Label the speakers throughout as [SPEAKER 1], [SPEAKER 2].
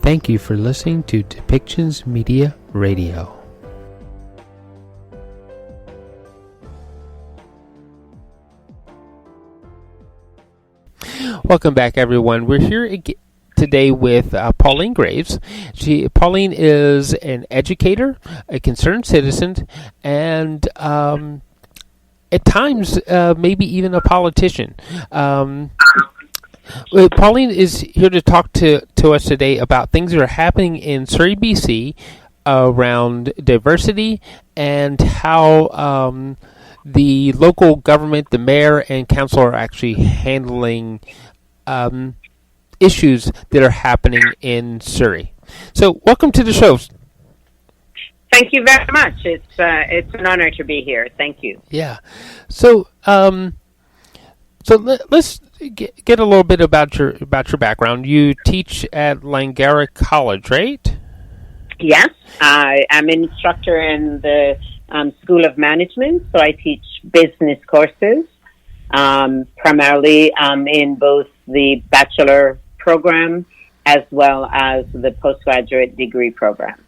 [SPEAKER 1] Thank you for listening to Depictions Media Radio. Welcome back, everyone. We're here today with Pauline Greaves. Pauline is an educator, a concerned citizen, and at times maybe even a politician. Pauline is here to talk to us today about things that are happening in Surrey, BC, around diversity and how the local government, the mayor and council, are actually handling issues that are happening in Surrey. So, welcome to the show.
[SPEAKER 2] Thank you very much. It's an honor to be here. Thank you.
[SPEAKER 1] Yeah. So, let's get a little bit about your background. You teach at Langara College, right?
[SPEAKER 2] Yes, I am an instructor in the School of Management, so I teach business courses, primarily in both the bachelor program as well as the postgraduate degree program.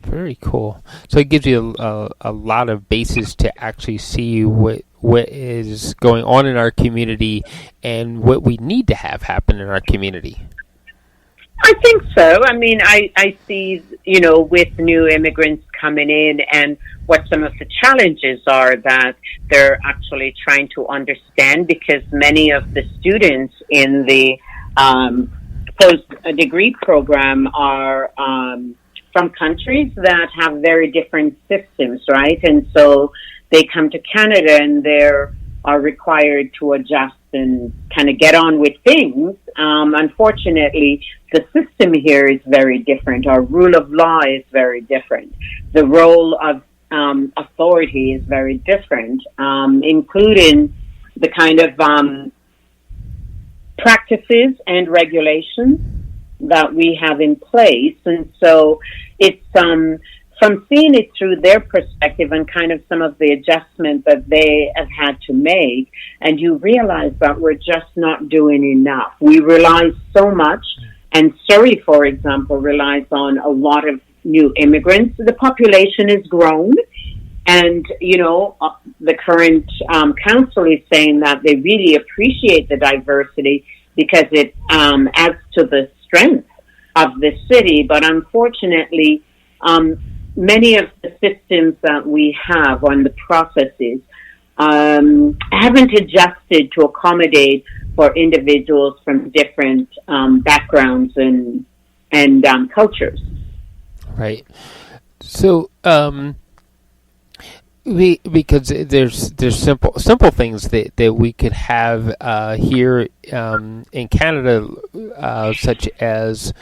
[SPEAKER 1] Very cool. So it gives you a lot of basis to actually see what is going on in our community and what we need to have happen in our community.
[SPEAKER 2] I think so. I mean, I see, with new immigrants coming in and what some of the challenges are that they're actually trying to understand, because many of the students in the post-degree program are from countries that have very different systems, right? And so they come to Canada and are required to adjust and kind of get on with things. Unfortunately, the system here is very different. Our rule of law is very different. The role of authority is very different, including the kind of practices and regulations that we have in place. And so it's from seeing it through their perspective and kind of some of the adjustments that they have had to make, and you realize that we're just not doing enough. We rely so much, and Surrey, for example, relies on a lot of new immigrants. The population has grown, and, the current council is saying that they really appreciate the diversity because it adds to the strength of the city. But unfortunately, many of the systems that we have on the processes haven't adjusted to accommodate for individuals from different backgrounds and cultures.
[SPEAKER 1] Right. So, because there's simple things that we could have here in Canada, such as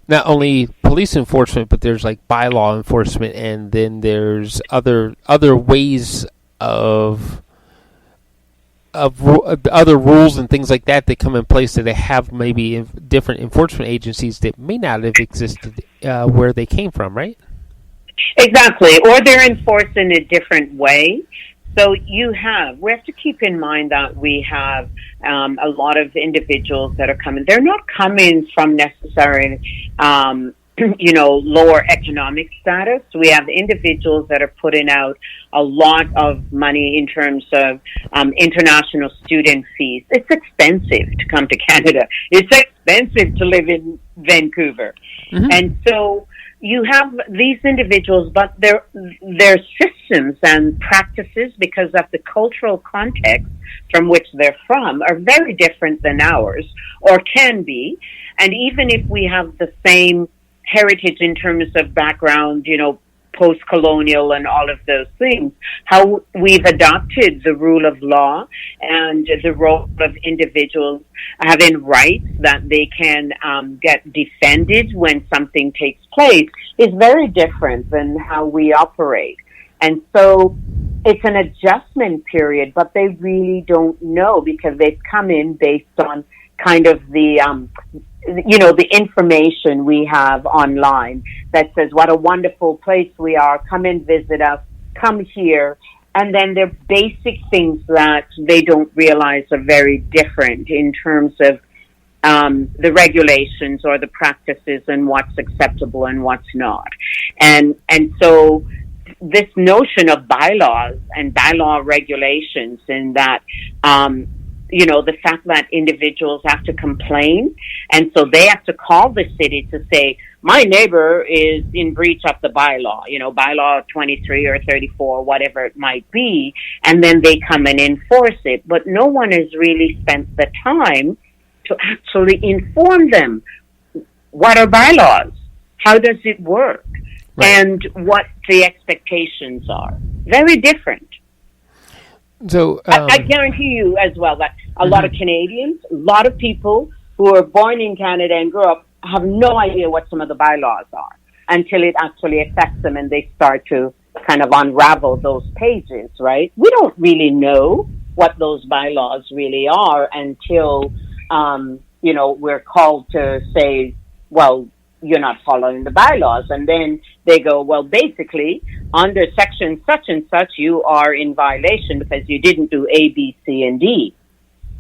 [SPEAKER 1] not only police enforcement, but there's like bylaw enforcement, and then there's other ways of other rules and things like that come in place that they have maybe different enforcement agencies that may not have existed where they came from, right?
[SPEAKER 2] Exactly, or they're enforced in a different way. So we have to keep in mind that we have a lot of individuals that are coming. They're not coming from necessarily, lower economic status. We have individuals that are putting out a lot of money in terms of international student fees. It's expensive to come to Canada. It's expensive to live in Vancouver. Mm-hmm. And so you have these individuals, but their systems and practices, because of the cultural context from which they're from, are very different than ours, or can be. And even if we have the same heritage in terms of background, post-colonial and all of those things, how we've adopted the rule of law and the role of individuals having rights that they can get defended when something takes place is very different than how we operate. And so it's an adjustment period, but they really don't know, because they've come in based on kind of the information we have online that says what a wonderful place we are, come and visit us, come here. And then there are basic things that they don't realize are very different in terms of the regulations or the practices and what's acceptable and what's not. And so this notion of bylaws and bylaw regulations, and that, the fact that individuals have to complain, and so they have to call the city to say, my neighbor is in breach of the bylaw, bylaw 23 or 34, whatever it might be, and then they come and enforce it. But no one has really spent the time to actually inform them. What are bylaws? How does it work? Right. And what the expectations are. Very different.
[SPEAKER 1] So
[SPEAKER 2] I guarantee you as well that a lot of Canadians, a lot of people who are born in Canada and grew up, have no idea what some of the bylaws are until it actually affects them and they start to kind of unravel those pages, right? We don't really know what those bylaws really are until, we're called to say, well, you're not following the bylaws. And then they go, well, basically, under section such and such, you are in violation because you didn't do A, B, C, and D.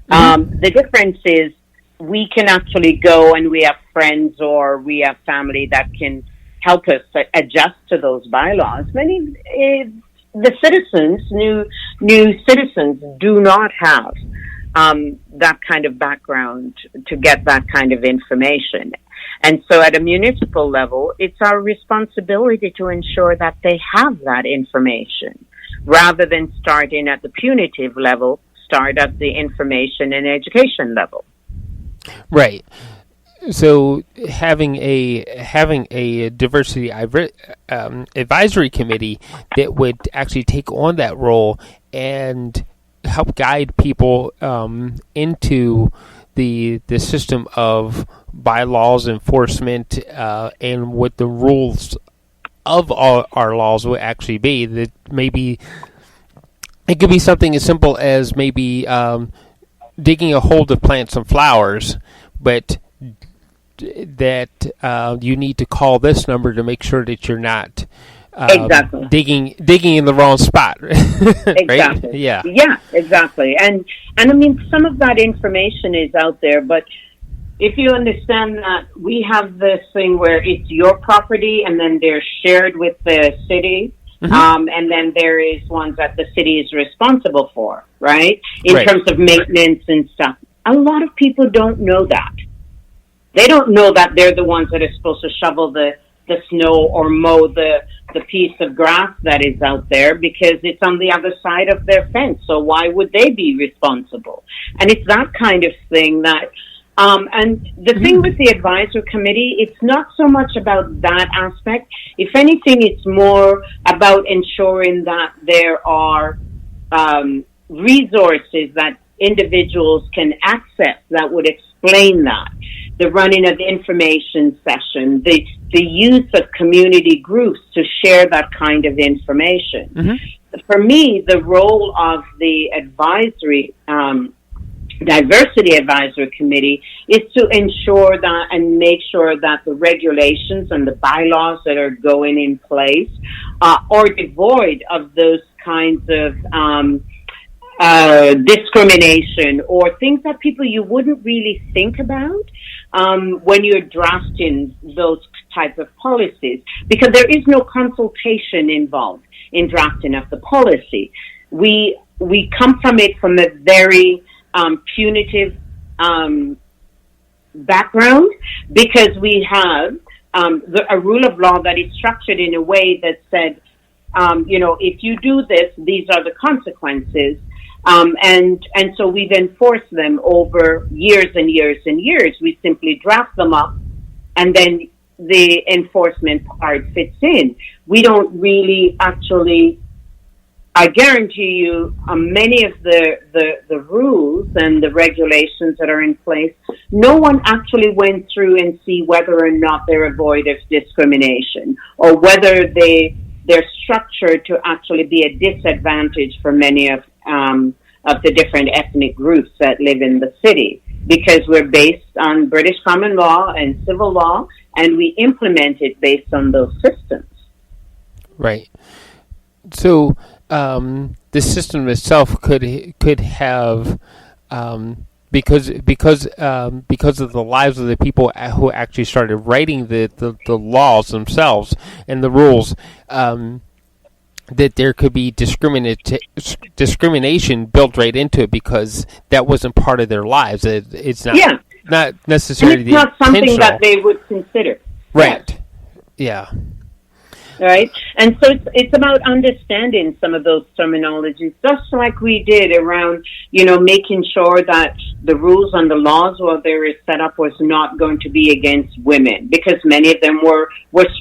[SPEAKER 2] The difference is we can actually go, and we have friends or we have family that can help us adjust to those bylaws. Many the citizens, new citizens, do not have that kind of background to get that kind of information. And so at a municipal level, it's our responsibility to ensure that they have that information, rather than starting at the punitive level, start at the information and education level.
[SPEAKER 1] Right. So having a diversity advisory committee that would actually take on that role and help guide people into the system of bylaws enforcement and what the rules of all our laws would actually be. That maybe it could be something as simple as maybe digging a hole to plant some flowers, but that you need to call this number to make sure that you're not
[SPEAKER 2] exactly
[SPEAKER 1] digging in the wrong spot.
[SPEAKER 2] Exactly.
[SPEAKER 1] Right? Yeah,
[SPEAKER 2] exactly. And I mean, some of that information is out there, but if you understand that we have this thing where it's your property and then they're shared with the city, and then there is ones that the city is responsible for, right? In terms of maintenance and stuff. A lot of people don't know that. They don't know that they're the ones that are supposed to shovel the snow or mow the piece of grass that is out there because it's on the other side of their fence. So why would they be responsible? And it's that kind of thing that, and the thing with the advisory committee, it's not so much about that aspect. If anything, it's more about ensuring that there are resources that individuals can access that would explain that. The running of information session, the use of community groups to share that kind of information. For me, the role of the diversity advisory committee is to ensure that and make sure that the regulations and the bylaws that are going in place are devoid of those kinds of discrimination or things that you wouldn't really think about when you're drafting those type of policies, because there is no consultation involved in drafting of the policy. We come from it from a very punitive background, because we have a rule of law that is structured in a way that said, if you do this, these are the consequences. And so we've enforced them over years and years and years. We simply draft them up, and then the enforcement part fits in. We don't really actually, I guarantee you, many of the rules and the regulations that are in place, no one actually went through and see whether or not they're void of discrimination, or whether they're structured to actually be a disadvantage for many of the different ethnic groups that live in the city, because we're based on British common law and civil law, and we implement it based on those systems.
[SPEAKER 1] Right. So the system itself could have because of the lives of the people who actually started writing the laws themselves and the rules, that there could be discrimination built right into it because that wasn't part of their lives. It's not not necessarily
[SPEAKER 2] and it's not something that they would consider.
[SPEAKER 1] Right. Yeah.
[SPEAKER 2] Right? And so it's about understanding some of those terminologies, just like we did around, making sure that the rules and the laws where they were set up was not going to be against women, because many of them were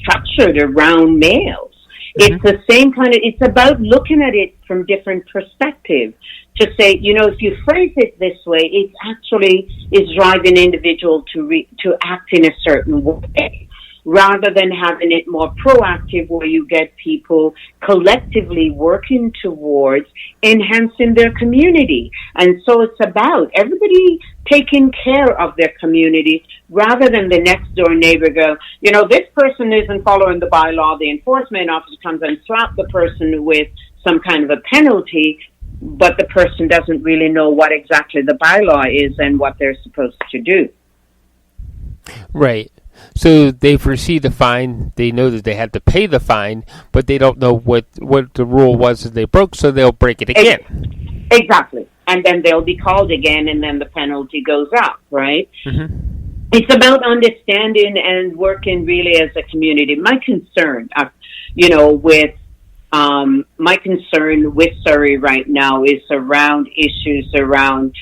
[SPEAKER 2] structured around males. Mm-hmm. It's the same it's about looking at it from different perspectives. To say, if you phrase it this way, it actually is driving individuals to act in a certain way, rather than having it more proactive where you get people collectively working towards enhancing their community. And so it's about everybody taking care of their community rather than the next door neighbor go, this person isn't following the bylaw. The enforcement officer comes and slaps the person with some kind of a penalty, but the person doesn't really know what exactly the bylaw is and what they're supposed to do.
[SPEAKER 1] Right. So they've received the fine. They know that they have to pay the fine, but they don't know what the rule was that they broke, so they'll break it again.
[SPEAKER 2] Exactly. And then they'll be called again, and then the penalty goes up, right? Mm-hmm. It's about understanding and working really as a community. My concern, my concern with Surrey right now is around issues around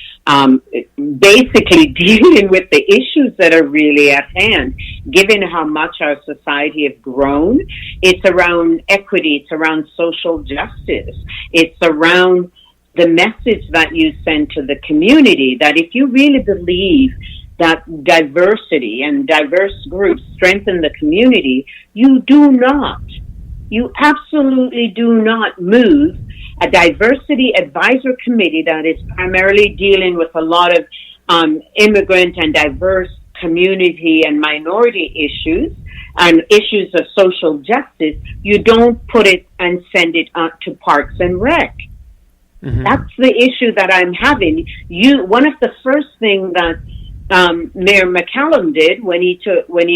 [SPEAKER 2] basically dealing with the issues that are really at hand, given how much our society has grown. It's around equity. It's around social justice. It's around the message that you send to the community, that if you really believe that diversity and diverse groups strengthen the community, you absolutely do not move a diversity advisor committee that is primarily dealing with a lot of immigrant and diverse community and minority issues and issues of social justice. You don't put it and send it out to Parks and Rec. Mm-hmm. That's the issue that I'm having. One of the first things that Mayor McCallum did when he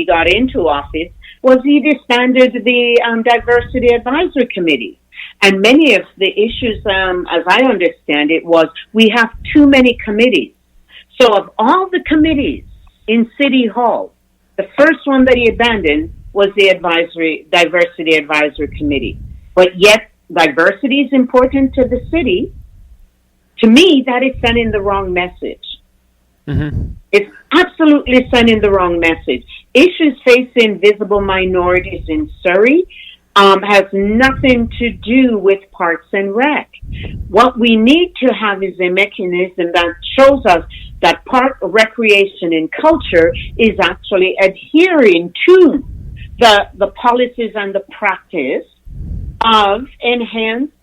[SPEAKER 2] got into office was he disbanded the Diversity Advisory Committee. And many of the issues, as I understand it, was we have too many committees. So of all the committees in City Hall, the first one that he abandoned was the Diversity Advisory Committee. But yet, diversity is important to the city. To me, that is sending the wrong message. Mm-hmm. It's absolutely sending the wrong message. Issues facing visible minorities in Surrey has nothing to do with Parks and Rec. What we need to have is a mechanism that shows us that park recreation and culture is actually adhering to the policies and the practice of enhanced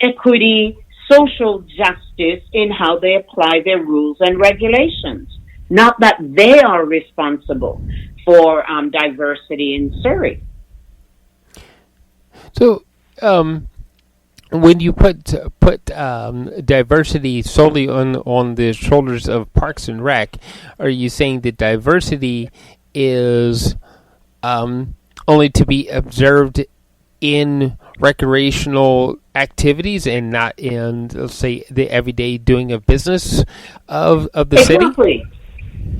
[SPEAKER 2] equity, social justice in how they apply their rules and regulations. Not that they are responsible for diversity in Surrey.
[SPEAKER 1] So, when you put diversity solely on the shoulders of Parks and Rec, are you saying that diversity is only to be observed in recreational activities and not in, let's say, the everyday doing of business of the city?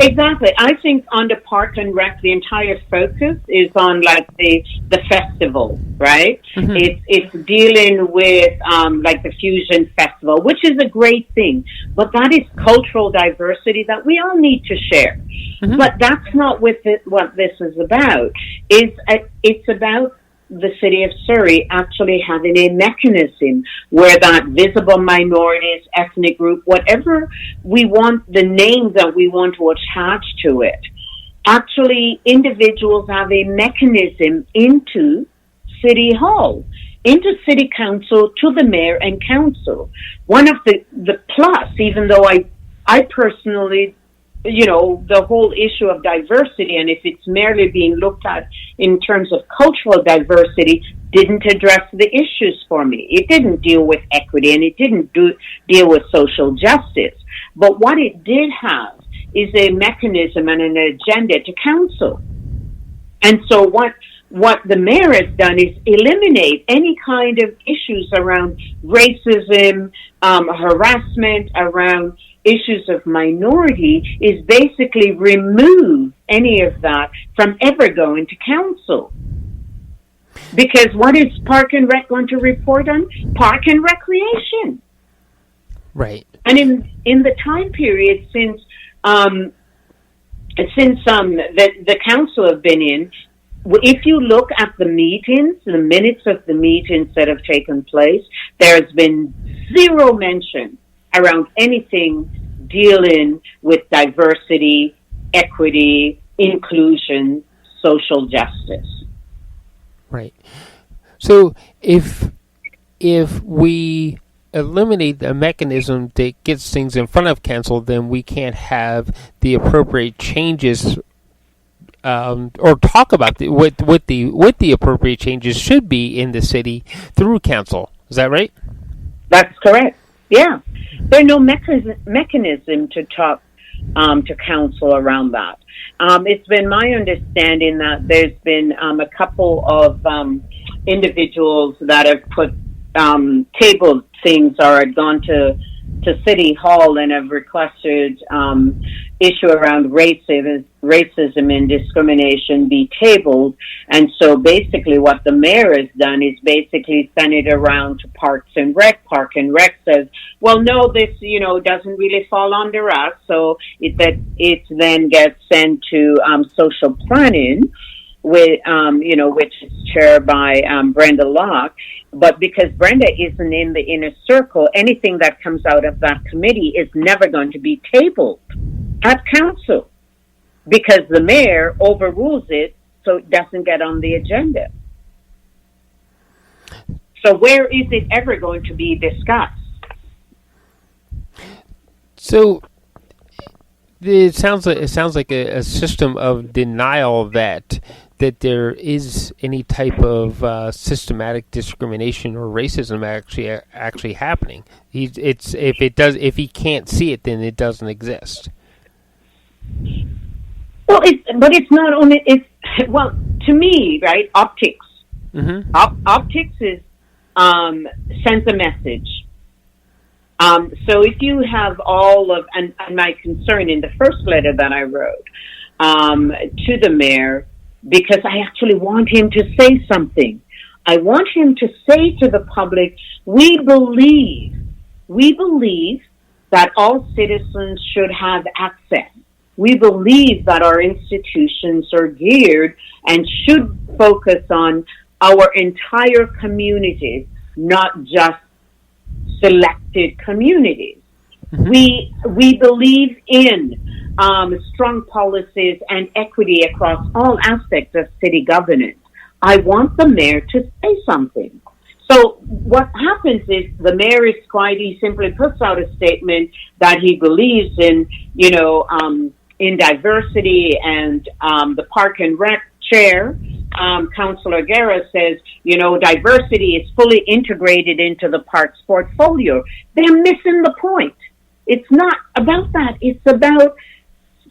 [SPEAKER 2] Exactly. I think under Park and Rec, the entire focus is on like the festival, right? Mm-hmm. It's dealing with like the Fusion Festival, which is a great thing, but that is cultural diversity that we all need to share. Mm-hmm. But that's not what this is about. It's about the city of Surrey actually having a mechanism where that visible minorities, ethnic group, whatever we want, the name that we want to attach to it, actually individuals have a mechanism into City Hall, into City Council, to the mayor and council. One of the plus, even though I personally, the whole issue of diversity, and if it's merely being looked at in terms of cultural diversity, didn't address the issues for me. It didn't deal with equity, and it didn't deal with social justice. But what it did have is a mechanism and an agenda to counsel. And so what the mayor has done is eliminate any kind of issues around racism, harassment, around issues of minority, is basically remove any of that from ever going to council. Because what is Park and Rec going to report on? Park and recreation.
[SPEAKER 1] Right.
[SPEAKER 2] And in the time period since the council have been in, if you look at the meetings, the minutes of the meetings that have taken place, there's been zero mention around anything dealing with diversity, equity, inclusion, social justice.
[SPEAKER 1] Right. So if we eliminate the mechanism that gets things in front of council, then we can't have the appropriate changes, or talk about what the appropriate changes should be in the city through council. Is that right?
[SPEAKER 2] That's correct. Yeah, there's no mechanism to talk to council around that. It's been my understanding that there's been a couple of individuals that have put tabled things or had gone to City Hall and have requested issue around racism and discrimination be tabled. And so basically what the mayor has done is basically send it around to Parks and Rec. Park and Rec says, well, no, this, doesn't really fall under us. So it then gets sent to social planning, with, which is chaired by Brenda Locke. But because Brenda isn't in the inner circle, anything that comes out of that committee is never going to be tabled at council because the mayor overrules it, so it doesn't get on the agenda. So where is it ever going to be discussed?
[SPEAKER 1] So it sounds like a system of denial that there is any type of systematic discrimination or racism actually happening. If he can't see it, then it doesn't exist.
[SPEAKER 2] Well, it's not only to me, right? Optics.
[SPEAKER 1] Mm-hmm.
[SPEAKER 2] Optics is sends a message. So if you have all of and my concern in the first letter that I wrote to the mayor, because I actually want him to say something. I want him to say to the public, we believe that all citizens should have access. We believe that our institutions are geared and should focus on our entire communities, not just selected communities. Mm-hmm. We believe in strong policies and equity across all aspects of city governance. I want the mayor to say something. So what happens is the mayor is quiet. He simply puts out a statement that he believes in, in diversity, and the Park and Rec chair, Councillor Guerra, says, diversity is fully integrated into the park's portfolio. They're missing the point. It's not about that. It's about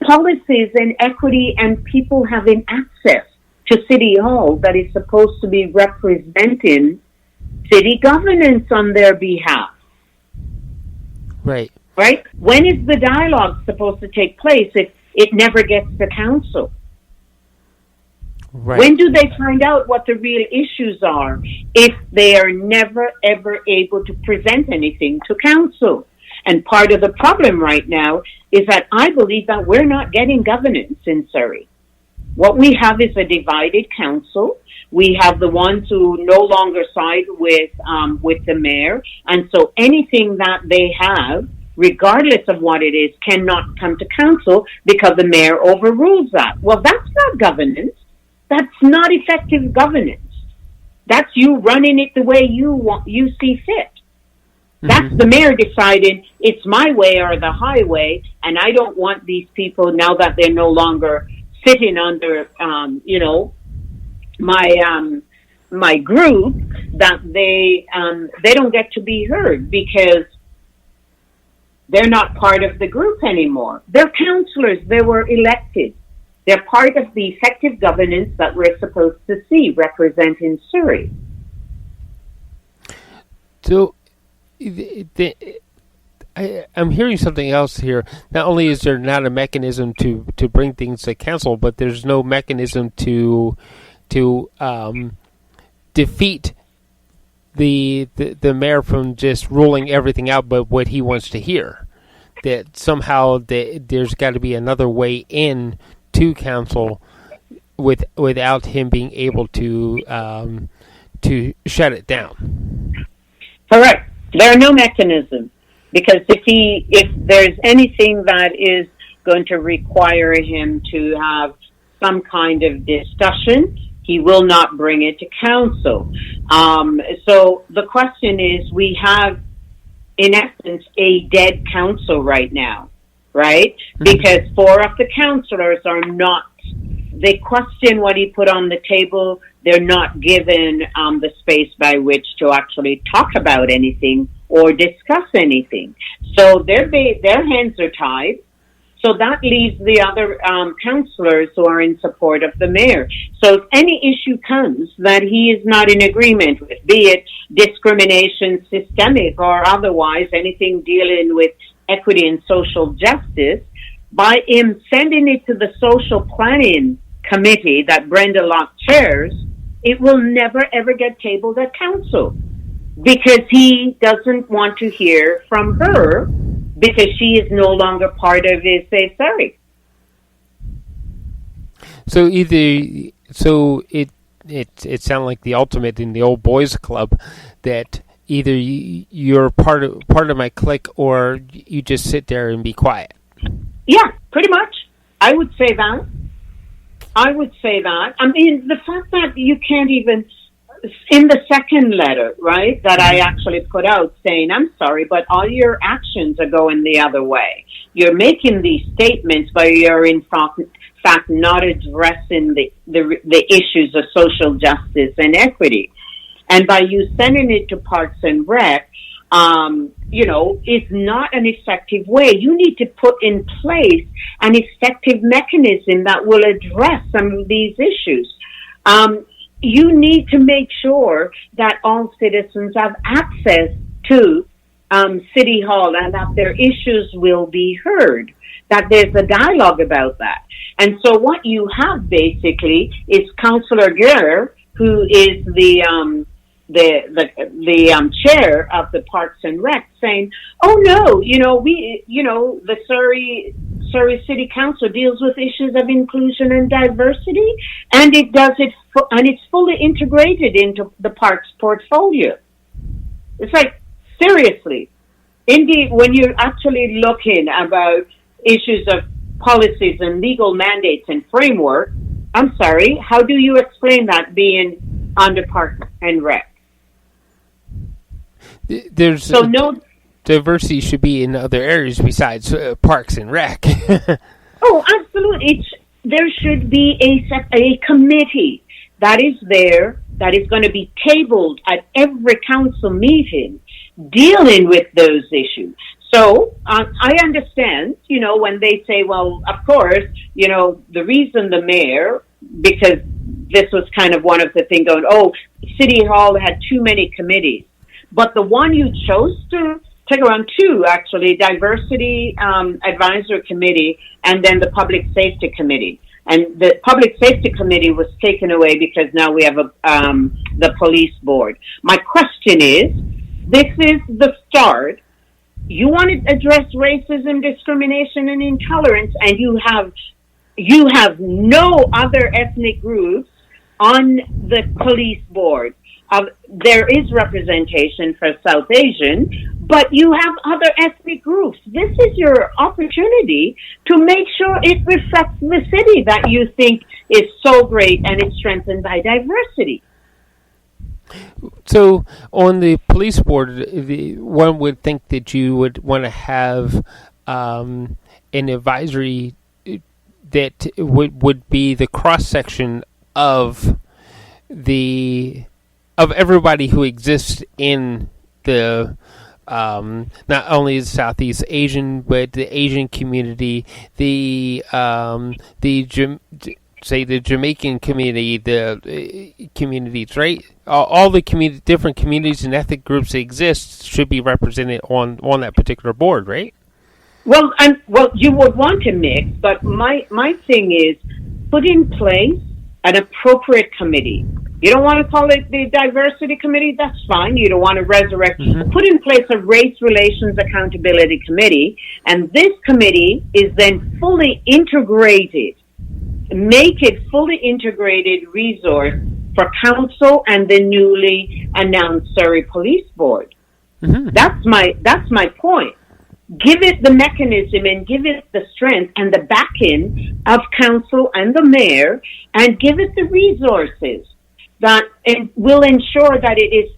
[SPEAKER 2] policies and equity and people having access to City Hall that is supposed to be representing city governance on their behalf.
[SPEAKER 1] Right.
[SPEAKER 2] Right? When is the dialogue supposed to take place if it never gets to council?
[SPEAKER 1] Right.
[SPEAKER 2] When do they find out what the real issues are if they are never, ever able to present anything to council? And part of the problem right now is that I believe that we're not getting governance in Surrey. What we have is a divided council. We have the ones who no longer side with the mayor. And so anything that they have, regardless of what it is, cannot come to council because the mayor overrules that. Well, that's not governance. That's not effective governance. That's you running it the way you see fit. That's the mayor deciding it's my way or the highway, and I don't want these people, now that they're no longer sitting under, my group, that they don't get to be heard because They're not part of the group anymore. They're councillors. They were elected. They're part of the effective governance that we're supposed to see representing Surrey.
[SPEAKER 1] So, I'm hearing something else here. Not only is there not a mechanism to bring things to council, but there's no mechanism to defeat the mayor from just ruling everything out but what he wants to hear. That somehow there's got to be another way in to council without him being able to shut it down.
[SPEAKER 2] Correct. There are no mechanisms, because if there's anything that is going to require him to have some kind of discussion, he will not bring it to council. So the question is, we have, in essence, a dead council right now, right? Mm-hmm. Because 4 of the councillors are not, they question what he put on the table. They're not given the space by which to actually talk about anything or discuss anything. So their hands are tied. So that leaves the other councillors who are in support of the mayor. So if any issue comes that he is not in agreement with, be it discrimination, systemic or otherwise, anything dealing with equity and social justice, by him sending it to the social planning committee that Brenda Locke chairs, it will never ever get tabled at council, because he doesn't want to hear from her, because she is no longer part of his Surrey. So
[SPEAKER 1] it sounds like the ultimate in the old boys club, that either you're part of my clique or you just sit there and be quiet.
[SPEAKER 2] Yeah, pretty much. I would say that. I mean, the fact that you can't even, in the second letter, right, that I actually put out saying, I'm sorry, but all your actions are going the other way. You're making these statements, but you're in fact not addressing the issues of social justice and equity. And by you sending it to Parks and Rec, is not an effective way. You need to put in place an effective mechanism that will address some of these issues. You need to make sure that all citizens have access to City Hall and that their issues will be heard, that there's a dialogue about that. And so what you have basically is Councillor Gere, who is the chair of the Parks and Rec, saying, "Oh no, the Surrey City Council deals with issues of inclusion and diversity, and it does it, and it's fully integrated into the parks portfolio." It's like, seriously. Indeed, when you're actually looking about issues of policies and legal mandates and framework, I'm sorry, how do you explain that being under Parks and Rec?
[SPEAKER 1] No diversity should be in other areas besides Parks and Rec.
[SPEAKER 2] Oh, absolutely. There should be a committee that is there, that is going to be tabled at every council meeting dealing with those issues. So I understand, when they say, well, of course, the reason the mayor, because this was kind of one of the things going, City Hall had too many committees. But the one you chose to take around 2, actually, Diversity Advisory Committee and then the Public Safety Committee. And the Public Safety Committee was taken away because now we have the Police Board. My question is, this is the start. You want to address racism, discrimination, and intolerance, and you have no other ethnic groups on the Police Board. There is representation for South Asian, but you have other ethnic groups. This is your opportunity to make sure it reflects the city that you think is so great and is strengthened by diversity.
[SPEAKER 1] So on the police board, one would think that you would want to have an advisory that would be the cross-section of everybody who exists in the not only the Southeast Asian, but the Asian community, say the Jamaican community, the communities, right? All the different communities and ethnic groups that exist should be represented on that particular board, right?
[SPEAKER 2] Well, you would want to mix, but my thing is put in place an appropriate committee. You don't want to call it the diversity committee, that's fine. You don't want to resurrect. Put in place a race relations accountability committee, and this committee is then fully integrated. Make it fully integrated resource for council and the newly announced Surrey Police Board. That's my point. Give it the mechanism and give it the strength and the backing of council and the mayor, and give it the resources that will ensure that it is,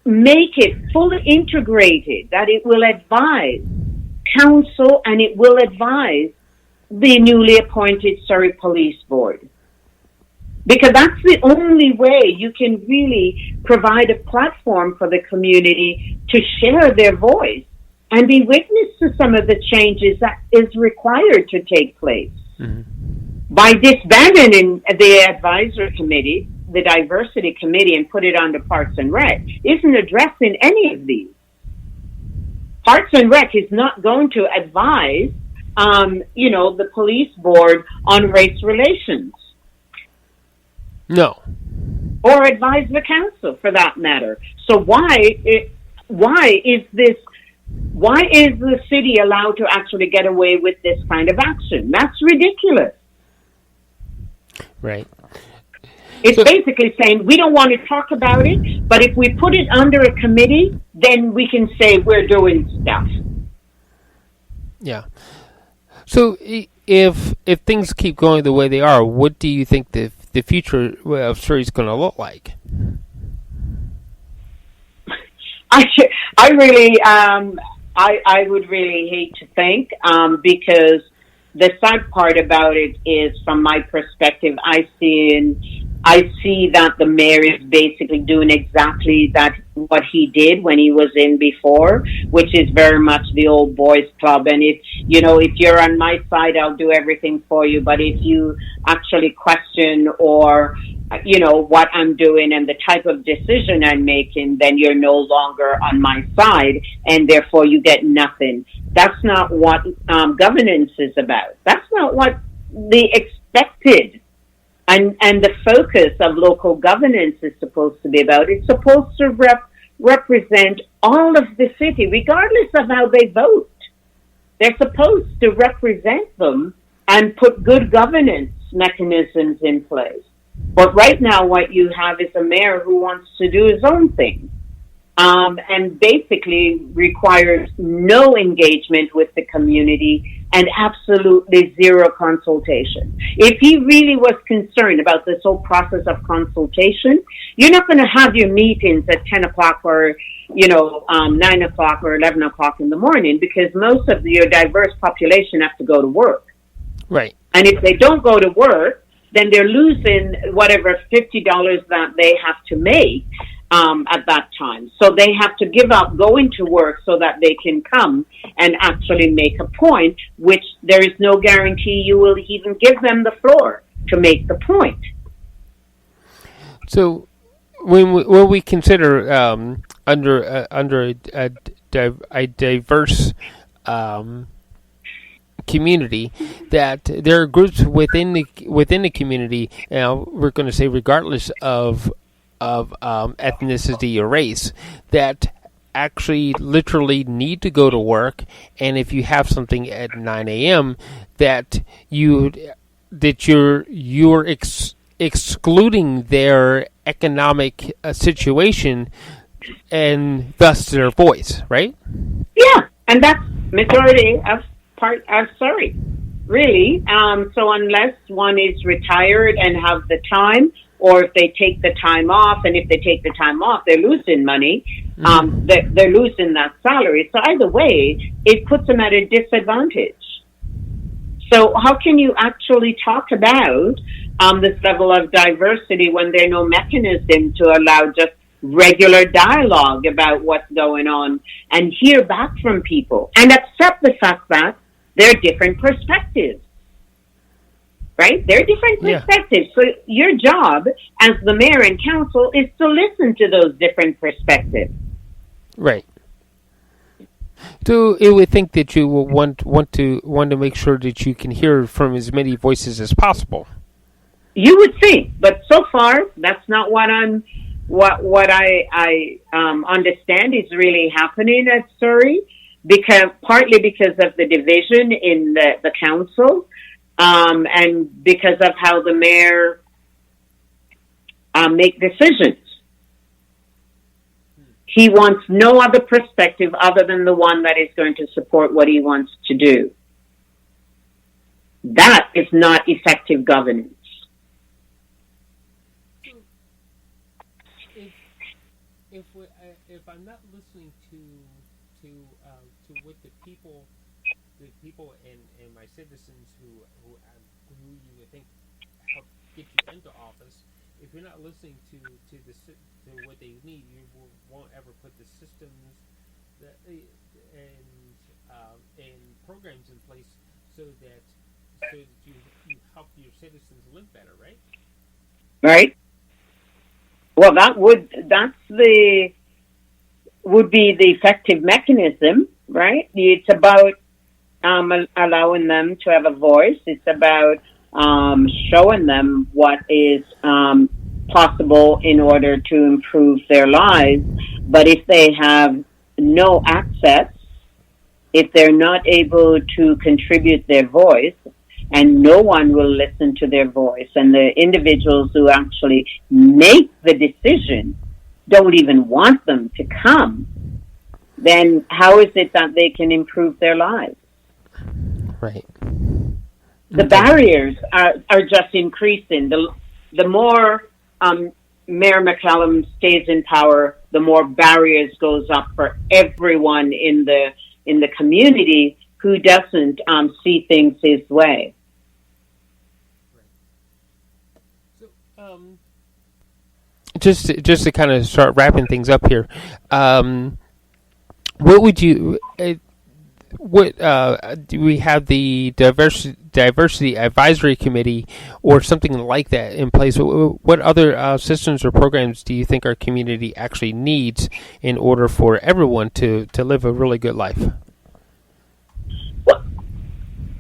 [SPEAKER 2] make it fully integrated, that it will advise council and it will advise the newly appointed Surrey Police Board. Because that's the only way you can really provide a platform for the community to share their voice and be witness to some of the changes that is required to take place. By disbanding the advisory committee, the diversity committee, and put it under Parks and Rec, isn't addressing any of these. Parks and Rec is not going to advise, the police board on race relations.
[SPEAKER 1] No.
[SPEAKER 2] Or advise the council, for that matter. So why is the city allowed to actually get away with this kind of action? That's ridiculous.
[SPEAKER 1] Right.
[SPEAKER 2] It's basically saying we don't want to talk about it, but if we put it under a committee, then we can say we're doing stuff.
[SPEAKER 1] Yeah. So if things keep going the way they are, what do you think the future of Surrey is going to look like? I really, I would really hate to think, because the sad part about it is, from my perspective, I see that the mayor is basically doing exactly what he did when he was in before, which is very much the old boys club. And if you're on my side, I'll do everything for you. But if you actually question or what I'm doing and the type of decision I'm making, then you're no longer on my side, and therefore you get nothing. That's not what governance is about. That's not what the expected and the focus of local governance is supposed to be about. It's supposed to represent all of the city, regardless of how they vote. They're supposed to represent them and put good governance mechanisms in place. But right now what you have is a mayor who wants to do his own thing, and basically requires no engagement with the community and absolutely zero consultation. If he really was concerned about this whole process of consultation, you're not going to have your meetings at 10 o'clock or 9 o'clock or 11 o'clock in the morning, because most of your diverse population have to go to work. Right. And if they don't go to work, then they're losing whatever $50 that they have to make at that time. So they have to give up going to work so that they can come and actually make a point, which there is no guarantee you will even give them the floor to make the point. So when we consider under a diverse community, that there are groups within the community, we're going to say regardless of ethnicity or race, that actually literally need to go to work, and if you have something at 9 a.m. that you're excluding their economic situation and thus their voice, right?
[SPEAKER 2] Yeah, and that's majority of Surrey, really. So unless one is retired and have the time, or if they take the time off, and if they take the time off, they're losing money. They're losing that salary. So either way, it puts them at a disadvantage. So how can you actually talk about this level of diversity when there's no mechanism to allow just regular dialogue about what's going on and hear back from people and accept the fact that there are different perspectives. Right? There are different perspectives. So your job as the mayor and council is to listen to those different perspectives.
[SPEAKER 1] Right. So it would think that you will want to make sure that you can hear from as many voices as possible.
[SPEAKER 2] You would think, but so far that's not what I understand is really happening at Surrey, partly because of the division in the council. And because of how the mayor make decisions. He wants no other perspective other than the one that is going to support what he wants to do. That is not effective governance.
[SPEAKER 1] If I'm not listening to what the people and my citizens who you think help get you into office, if you're not listening to what they need, you won't ever put the systems and programs in place so that you help your citizens live better, right?
[SPEAKER 2] Right. Well, would be the effective mechanism, right? It's about allowing them to have a voice. It's about showing them what is possible in order to improve their lives. But if they have no access, if they're not able to contribute their voice, and no one will listen to their voice, and the individuals who actually make the decision don't even want them to come, then how is it that they can improve their lives?
[SPEAKER 1] Right.
[SPEAKER 2] The barriers are just increasing. The more Mayor McCallum stays in power, the more barriers goes up for everyone in the community who doesn't see things his way.
[SPEAKER 1] So, just to kind of start wrapping things up here, what would you? Do we have the diversity advisory committee or something like that in place? What other systems or programs do you think our community actually needs in order for everyone to live a really good life?
[SPEAKER 2] Well,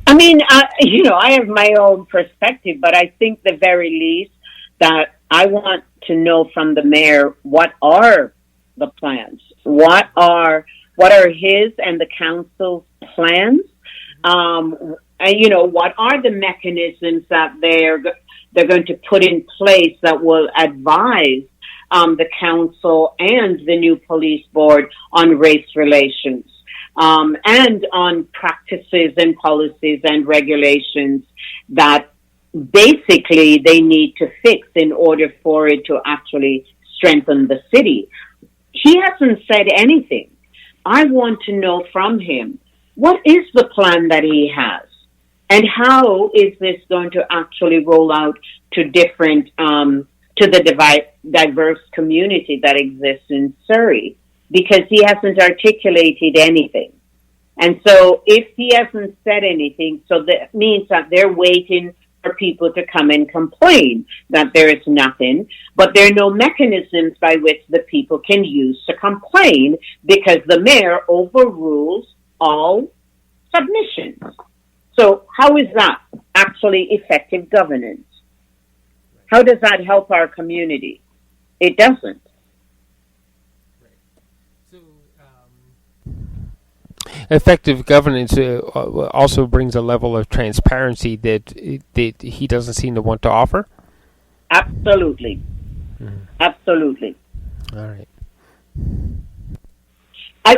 [SPEAKER 2] I mean, I have my own perspective, but I think the very least that I want to know from the mayor, what are the plans? What are his and the council's plans? And what are the mechanisms that they're going to put in place that will advise the council and the new police board on race relations, and on practices and policies and regulations that basically they need to fix in order for it to actually strengthen the city. He hasn't said anything. I want to know from him, what is the plan that he has? And how is this going to actually roll out to different, to the diverse community that exists in Surrey? Because he hasn't articulated anything. And so if he hasn't said anything, so that means that they're waiting for people to come and complain that there is nothing, but there are no mechanisms by which the people can use to complain because the mayor overrules all submissions. So how is that actually effective governance? How does that help our community? It doesn't.
[SPEAKER 1] Effective governance also brings a level of transparency that he doesn't seem to want to offer.
[SPEAKER 2] Absolutely. Absolutely.
[SPEAKER 1] All right.
[SPEAKER 2] I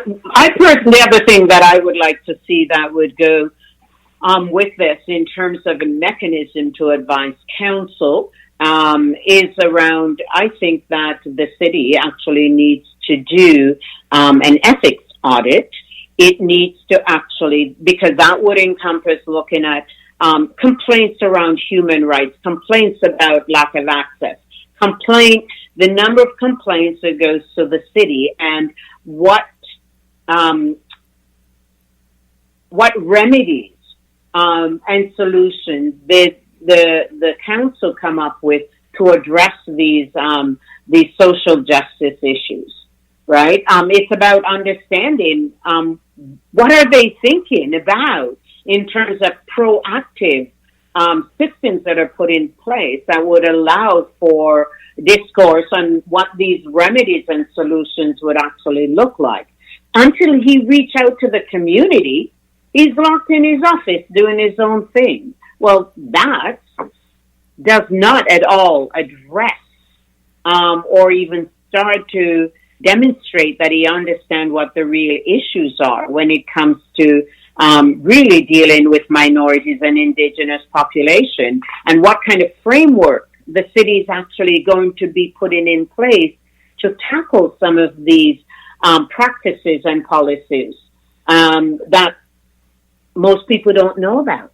[SPEAKER 2] personally, the other thing that I would like to see that would go with this in terms of a mechanism to advise council is around, I think that the city actually needs to do an ethics audit. It needs to actually, because that would encompass looking at complaints around human rights, complaints about lack of access, the number of complaints that goes to the city, and what remedies and solutions did the council come up with to address these social justice issues, right? It's about understanding what are they thinking about in terms of proactive systems that are put in place that would allow for discourse on what these remedies and solutions would actually look like. Until he reached out to the community, he's locked in his office doing his own thing. Well, that does not at all address or even start to demonstrate that he understands what the real issues are when it comes to really dealing with minorities and indigenous population, and what kind of framework the city is actually going to be putting in place to tackle some of these practices and policies that most people don't know about.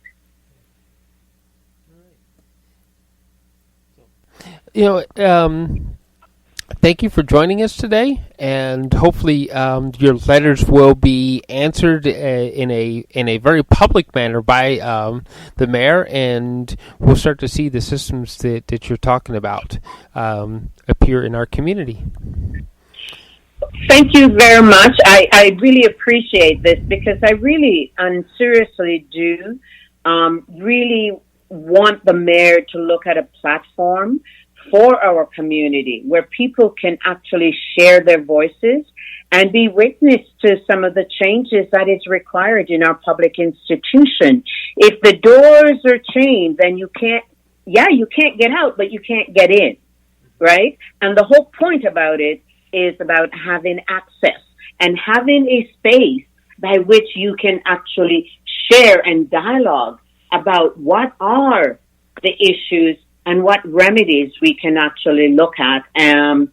[SPEAKER 1] Thank you for joining us today, and hopefully your letters will be answered in a very public manner by the mayor, and we'll start to see the systems that you're talking about appear in our community.
[SPEAKER 2] Thank you very much. I really appreciate this, because I really and seriously do really want the mayor to look at a platform for our community where people can actually share their voices and be witness to some of the changes that is required in our public institution. If the doors are chained, then you can't get out, but you can't get in, right? And the whole point about it is about having access and having a space by which you can actually share and dialogue about what are the issues and what remedies we can actually look at and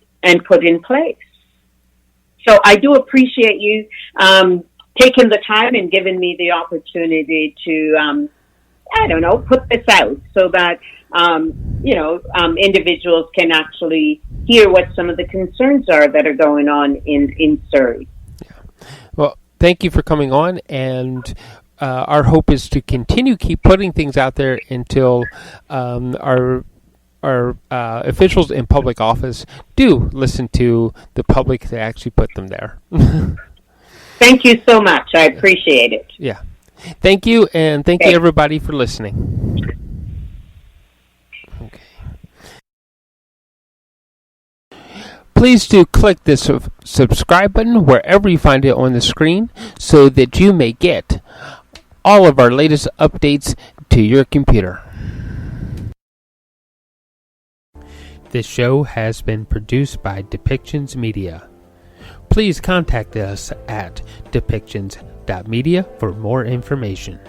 [SPEAKER 2] put in place. So I do appreciate you taking the time and giving me the opportunity to, put this out so that, individuals can actually hear what some of the concerns are that are going on in Surrey.
[SPEAKER 1] Well, thank you for coming on, and our hope is to keep putting things out there until our officials in public office do listen to the public that actually put them there.
[SPEAKER 2] Thank you so much. I appreciate it.
[SPEAKER 1] Yeah. Thank you, and thank you everybody for listening. Okay. Please do click the subscribe button wherever you find it on the screen so that you may get all of our latest updates to your computer. This show has been produced by Depictions Media. Please contact us at depictions.media for more information.